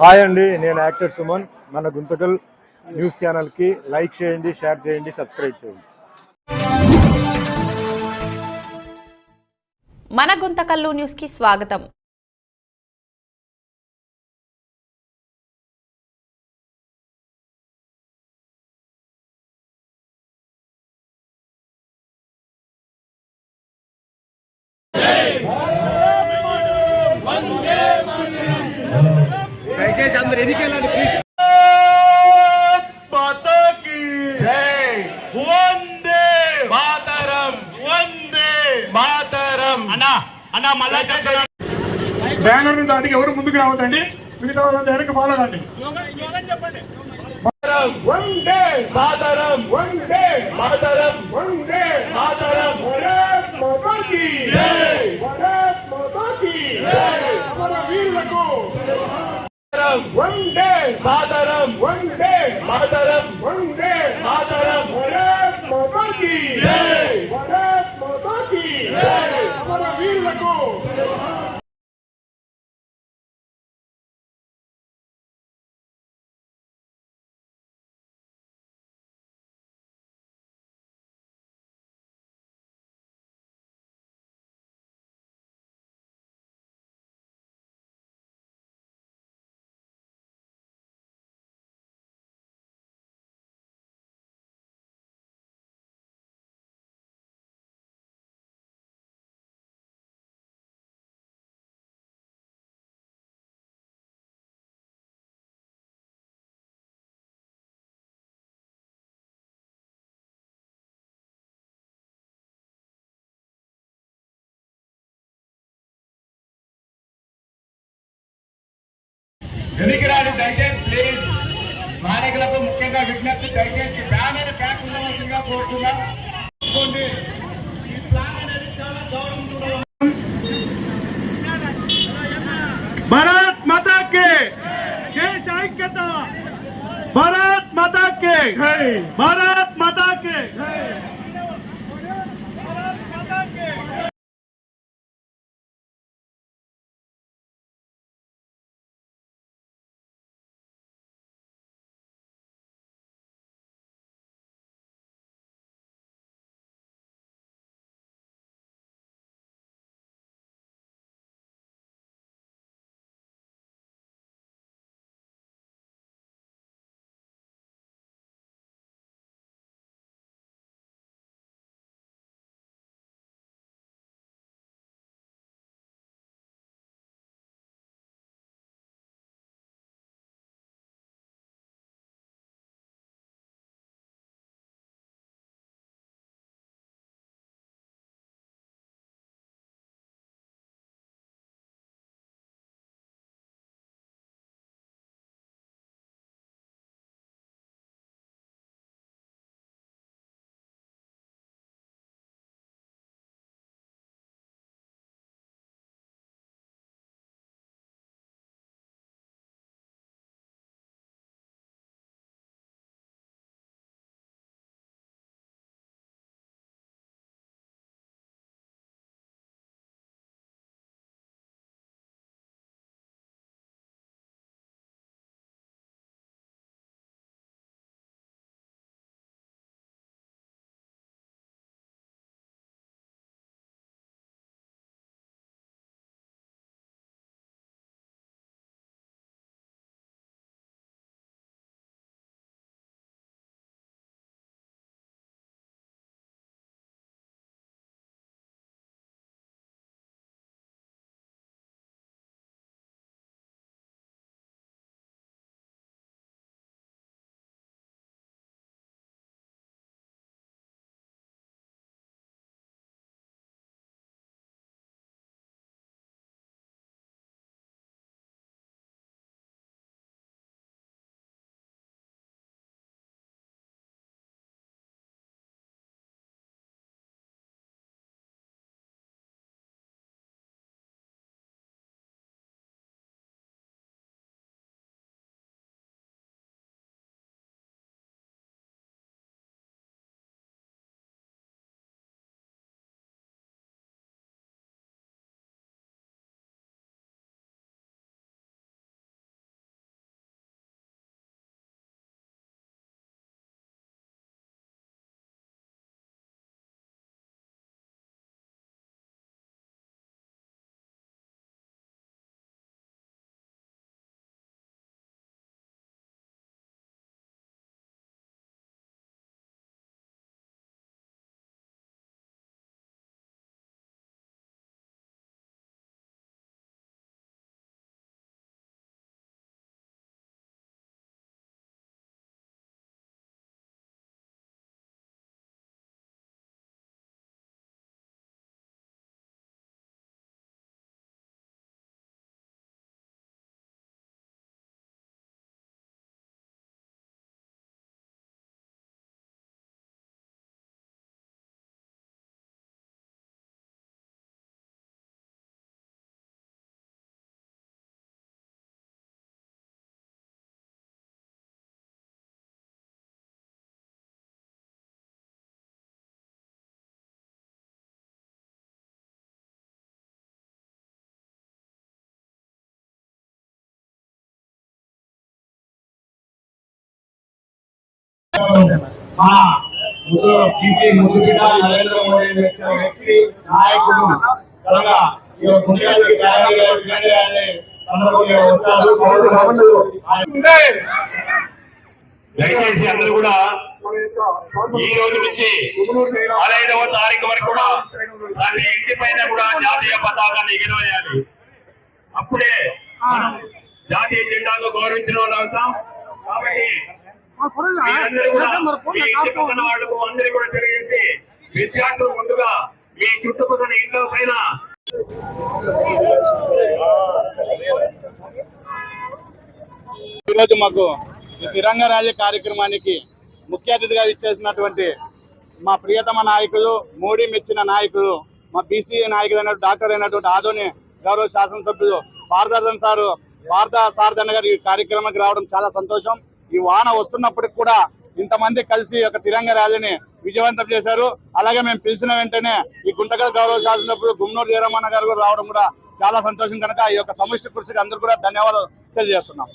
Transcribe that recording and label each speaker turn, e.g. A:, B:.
A: Hi అండి, నేను actor Suman. మన గుంతకల్ న్యూస్ ఛానల్కి లైక్ చేయండి, షేర్ చేయండి, సబ్స్క్రైబ్ చేయండి.
B: మన గుంతకల్లు న్యూస్కి స్వాగతం.
C: దయచేసి అందరు ఎన్నికలండి ప్లీజ్. మాతాకి జై, వందే మాతరం, వందే మాతరం. అన్నా మళ్ళా చెప్తాను. బ్యానర్ దానికి ఎవరు ముందుకు రావద్దండి, మిగతా వాళ్ళంతా వెనక్కి పాలదండి. వందే మాతరం, వందే మాతరం, వందే మాతరం. భారత్ మాతాకి జై, భారత్ మాతాకి జై. అమర వీరులకు వందే మాతరం, వందే మాతరం, వందే మాతరం. భారత్ మాతాకి జై, భారత్ మాతాకి జై. అమర వీరులకు ఎన్నికరాడు. దయచేసి ప్లీజ్ స్థానికులకు ముఖ్యంగా విజ్ఞప్తి, దయచేసి బ్యానర్ ప్యాక్ ఉండవలసిందిగా కోరుతున్నా. ఈ ప్లాన్ అనేది చాలా గౌరవం. భారత్ మాతా కే దేశ ఐక్యత, భారత్ మాతా కే భారత్ మాతా కే. మన ముందు బిడ్డ నరేంద్ర మోడీ వచ్చిన వ్యక్తి నాయకుడు కనుక ఈ గుండెలకి సందర్భంగా వచ్చారు. దయచేసి అందరూ కూడా ఈ రోజు నుంచి 15వ తారీఖు వరకు కూడా ప్రతి ఇంటి పైన కూడా జాతీయ పతాకాన్ని ఎగిరవేయాలి. అప్పుడే మనం జాతీయ జెండాను గౌరవించిన వాళ్ళు అవుతాం. కాబట్టి మీరందరూ కూడా మీ ఇంటి పక్కన వాళ్ళకు అందరూ కూడా తెలియజేసి విద్యార్థులు ముందుగా మీ చుట్టుపక్కల ఇంట్లో పైన
D: ఈరోజు మాకు ఈ తిరంగా ర్యాలీ కార్యక్రమానికి ముఖ్య అతిథిగా ఇచ్చేసినటువంటి మా ప్రియతమ నాయకులు, మోడీ మెచ్చిన నాయకులు, మా బీసీ నాయకులు డాక్టర్ అయినటువంటి ఆదోని గౌరవ శాసనసభ్యులు భారత సారథన్న గారు ఈ కార్యక్రమానికి రావడం చాలా సంతోషం. ఈ వాన వస్తున్నప్పటికి కూడా ఇంతమంది కలిసి ఒక తిరంగా ర్యాలీని విజయవంతం చేశారు. అలాగే మేము పిలిచిన వెంటనే ఈ గుంతకల్ గౌరవ శాసనసభ్యులు గుమ్మనూరు జయరామన్న గారు కూడా రావడం కూడా చాలా సంతోషం. కనుక ఈ యొక్క సమిష్టి కృషికి అందరూ కూడా ధన్యవాదాలు తెలియజేస్తున్నాం.